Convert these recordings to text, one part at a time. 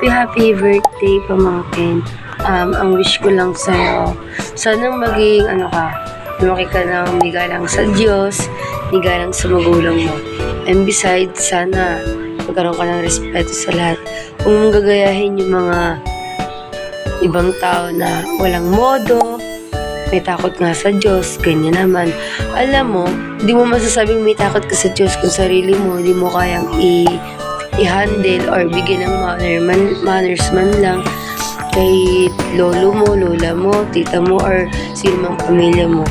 happy birthday, pamangkin. Ang wish ko lang sa'yo, sana maging lumaki ka ng migalang sa Diyos, migalang sa magulang mo. And besides, sana magkaroon ka ng respeto sa lahat. Kung mong gagayahin yung mga ibang tao na walang modo, may takot nga sa Diyos, ganyan naman. Alam mo, di mo masasabing may takot ka sa Diyos kung sarili mo, di mo kayang i-handle or bigyan ng manners man lang kay lolo mo, lola mo, tita mo, or sino mang pamilya mo,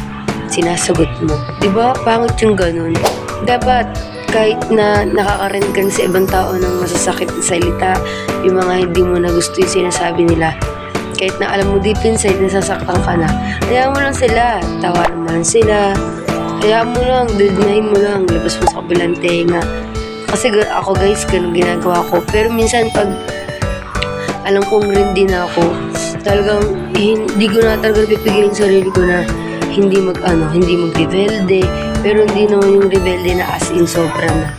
sinasagot mo. Diba? Pangit yung ganun. Dapat, kahit na nakakarinig ka sa ibang tao ng masasakit na salita, yung mga hindi mo na gusto yung sinasabi nila, kahit na alam mo deep inside, nasasaktan ka na, hayaan mo lang sila, tawanan mo lang sila, hayaan mo lang, dudnahin mo lang, labas mo sa kabilang tenga. Kasi ako guys, ganun ginagawa ko. Pero minsan pag alam kong rin din ako, talagang hindi ko na talaga pipigilin sarili ko na hindi mag-rebelde, pero hindi naman yung rebelde na as in sobra na.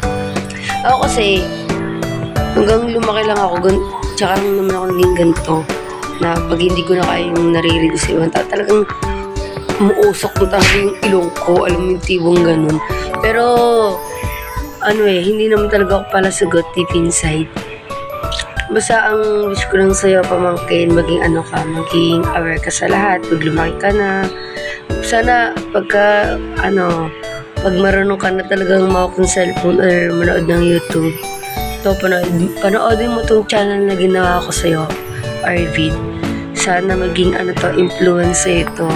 Ako kasi hanggang lumaki lang ako, tsaka lang naman ako naging ganito, na pag hindi ko na kaya yung naririnig sa ibang tao, talagang umuusok mo talaga yung ilong ko, alam mo yung tibong ganun. Pero hindi naman talaga ako pala sagot deep inside. Basta ang wish ko lang sa'yo, pamangkin, maging maging aware ka sa lahat, pag lumaki ka na. Sana pag marunong ka na talagang mawak ng cellphone or manood ng YouTube, panoodin mo tong channel na ginawa ko sa'yo, Arvid. Sana maging influence sa'yo ito.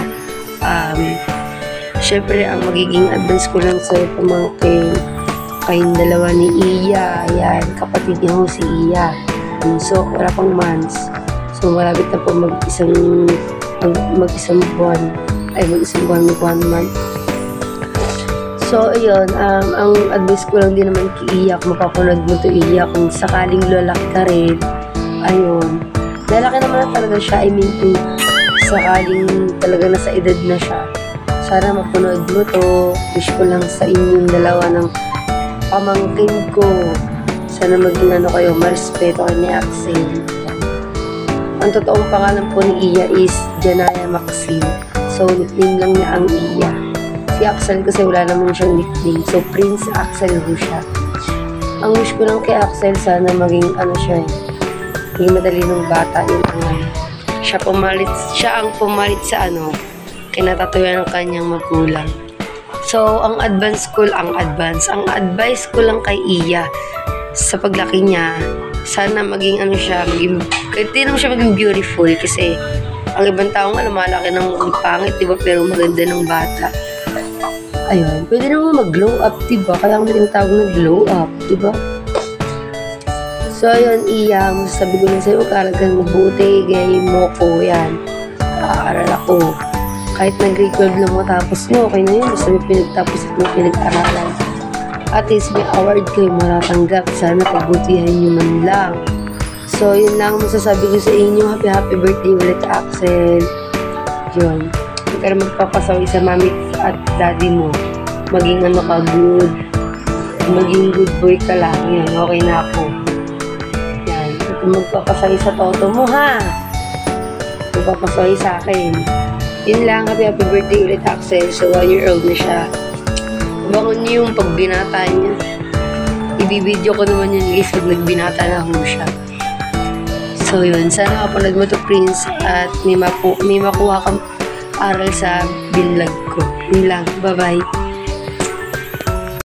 Syempre, ang magiging advice ko lang sa'yo, pamangkin, kayong dalawa ni Iya, yan, kapatid niya ho si Iya. So, wala pang months. So, malapit na po mag-isang buwan, mag 1 month. So, ayun, ang advice ko lang din naman kay Iya, kung mapapanood mo to Iya, kung sakaling lalaki ka rin, ayun, lalaki naman na talaga siya, kung sakaling talaga nasa edad na siya, sana mapanood mo to. Wish ko lang sa inyong dalawa ng pamangkin ko, sana maging kayo, marespeto kayo ni Axel. Ang totoong pangalan po ni Iya is Janaya Maxine. So, nickname lang niya ang Iya. Si Axel kasi wala naman siyang nickname. So, Prince Axel ho siya. Ang wish ko lang kay Axel, sana maging maging madalinong bata yun ang siya ang pumalit sa kinatatuyan ng kanyang magulang. So, ang advice ko lang kay Iya, sa paglaki niya, sana maging kahit di naman siya maging beautiful, kasi ang ibang tao nga lumalaki ng pangit, diba, pero maganda ng bata. Ayun, pwede naman mag-glow up, diba, kaya ang tinatawag na glow up, diba. So, ayun, Iya, masasabi ko lang sa'yo, mag-aaral kang mabuti, gayahin mo ko, yan, aaral ako. Kahit nag-grade 12 lang matapos nyo, okay na yun, basta may pinagtapos at may pinag-aralan. At least may award kayo matatanggap. Sana pagbutihan nyo man lang. So, yun lang masasabi ko sa inyo. Happy birthday ulit, Axel. Yun. Huwag ka na magpapasaway sa mami at daddy mo. Maging good. Maging good boy ka lang. Yan, okay na ako. Yan. Huwag ka magpapasaway sa toto mo, ha? Magpapasaway sa akin. Yun lang. Happy birthday ulit, Axel. So, 1 year old na siya. Bangon niyo yung pagbinata niya. Ibibideo ko naman yun guys pag nagbinata na ho siya. So yun, sana kapanood mo to, Prince, at may makuha kang aral sa binlog ko. Yun lang, bye bye.